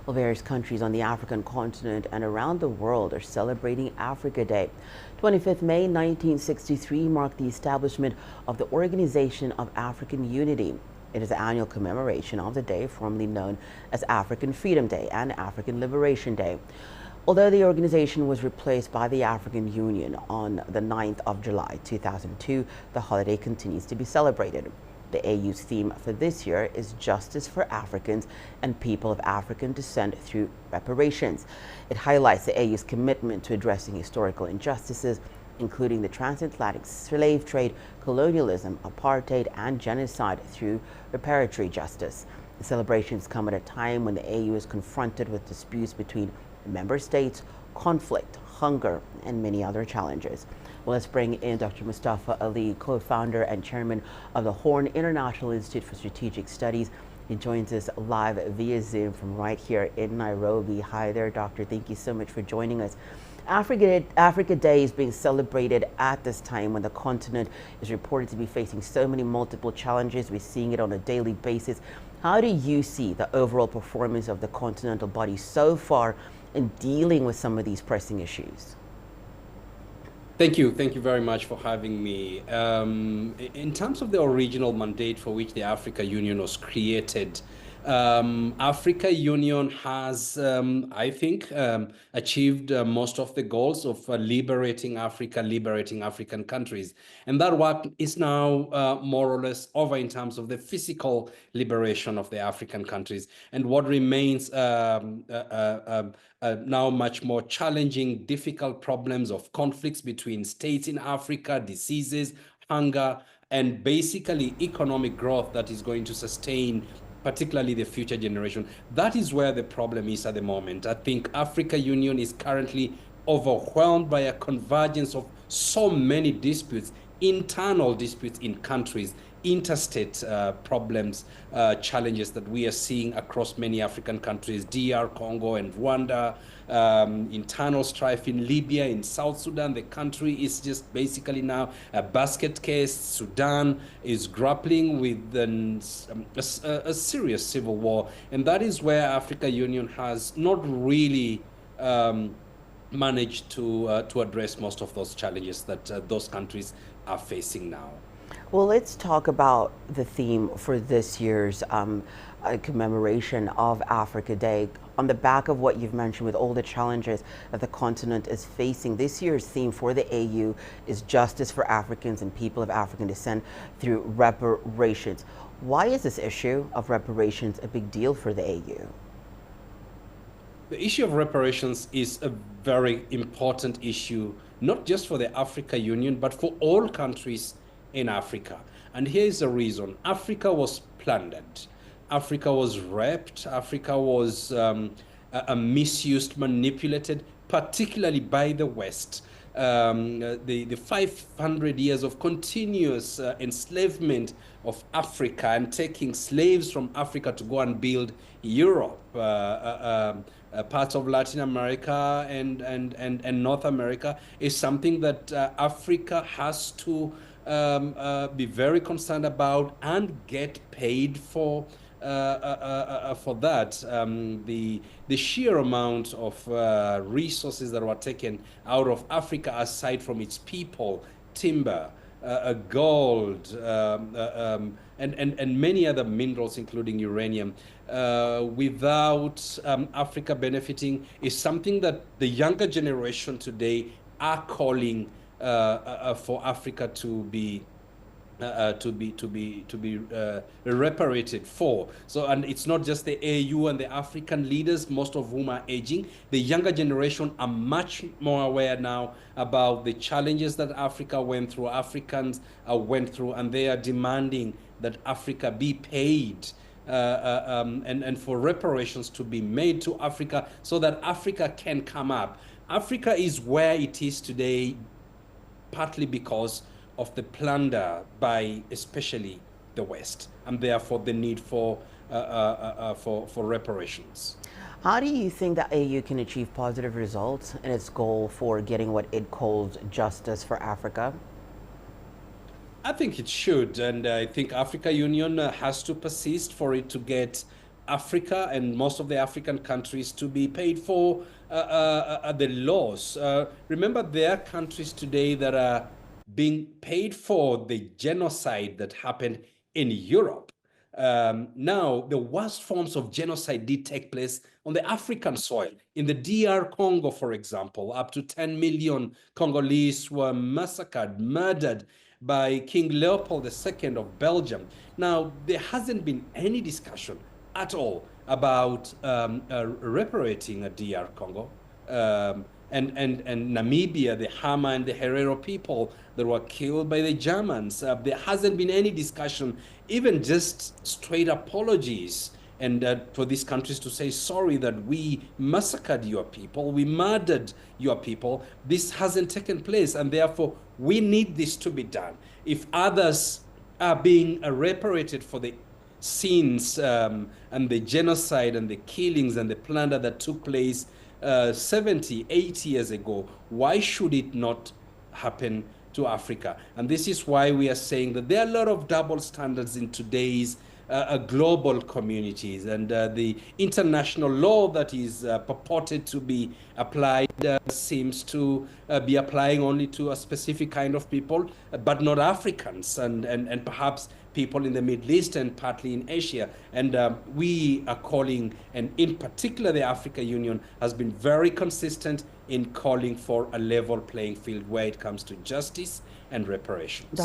Well, various countries on the African continent and around the world are celebrating Africa Day. 25th May 1963 marked the establishment of the Organization of African Unity. It is an annual commemoration of the day, formerly known as African Freedom Day and African Liberation Day. Although the organization was replaced by the African Union on the 9th of July 2002, the holiday continues to be celebrated. The AU's theme for this year is Justice for Africans and People of African Descent through Reparations. It highlights the AU's commitment to addressing historical injustices, including the transatlantic slave trade, colonialism, apartheid, and genocide through reparatory justice. The celebrations come at a time when the AU is confronted with disputes between member states, conflict, hunger, and many other challenges. Well, let's bring in Dr. Mustafa Ali, co-founder and chairman of the Horn International Institute for Strategic Studies. He joins us live via Zoom from right here in Nairobi. Hi there, Doctor. Thank you so much for joining us. Africa Day is being celebrated at this time when the continent is reported to be facing so many multiple challenges. We're seeing it on a daily basis. How do you see the overall performance of the continental body so far in dealing with some of these pressing issues? Thank you. Thank you very much for having me. In terms of the original mandate for which the Africa Union was created, Africa Union has, I think, achieved most of the goals of liberating Africa, liberating African countries. And that work is now more or less over in terms of the physical liberation of the African countries. And what remains now much more challenging, difficult problems of conflicts between states in Africa, diseases, hunger, and basically economic growth that is going to sustain particularly the future generation. That is where the problem is at the moment. I think Africa Union is currently overwhelmed by a convergence of so many disputes, internal disputes in countries, interstate problems, challenges that we are seeing across many African countries, DR Congo and Rwanda, internal strife in Libya, in South Sudan. The country is just basically now a basket case. Sudan is grappling with a serious civil war. And that is where Africa Union has not really managed to address most of those challenges that those countries are facing now. Well, let's talk about the theme for this year's commemoration of Africa Day. On the back of what you've mentioned with all the challenges that the continent is facing, this year's theme for the AU is Justice for Africans and People of African Descent through Reparations. Why is this issue of reparations a big deal for the AU? The issue of reparations is a very important issue, not just for the Africa Union, but for all countries in Africa. And here is the reason. Africa was plundered. Africa was raped. Africa was misused, manipulated, particularly by the West. The 500 years of continuous enslavement of Africa and taking slaves from Africa to go and build Europe, parts of Latin America and North America is something that Africa has to be very concerned about and get paid for that. The sheer amount of resources that were taken out of Africa, aside from its people, timber, gold, and many other minerals, including uranium, without Africa benefiting, is something that the younger generation today are calling for Africa to be reparated for. So, and it's not just the AU and the African leaders, most of whom are aging. The younger generation are much more aware now about the challenges that Africa went through, Africans went through, and they are demanding that Africa be paid and for reparations to be made to Africa so that Africa can come up. Africa is where it is today partly because of the plunder by especially the West, and therefore the need for reparations. How do you think the AU can achieve positive results in its goal for getting what it calls justice for Africa? I think it should, and I think Africa Union has to persist for it to get Africa and most of the African countries to be paid for the loss. Remember, there are countries today that are being paid for the genocide that happened in Europe. Now, the worst forms of genocide did take place on the African soil. In the DR Congo, for example, up to 10 million Congolese were massacred, murdered by King Leopold II of Belgium. Now, there hasn't been any discussion at all about reparating a DR Congo. And Namibia, the Hama and the Herero people that were killed by the Germans. There hasn't been any discussion, even just straight apologies, and for these countries to say sorry that we massacred your people, we murdered your people. This hasn't taken place, and therefore we need this to be done. If others are being reparated for the sins and the genocide and the killings and the plunder that took place 70, 80 years ago, why should it not happen to Africa? And this is why we are saying that there are a lot of double standards in today's global communities, and the international law that is purported to be applied seems to be applying only to a specific kind of people, but not Africans, and perhaps people in the Middle East and partly in Asia. And we are calling, and in particular the Africa Union has been very consistent in calling for a level playing field where it comes to justice and reparations.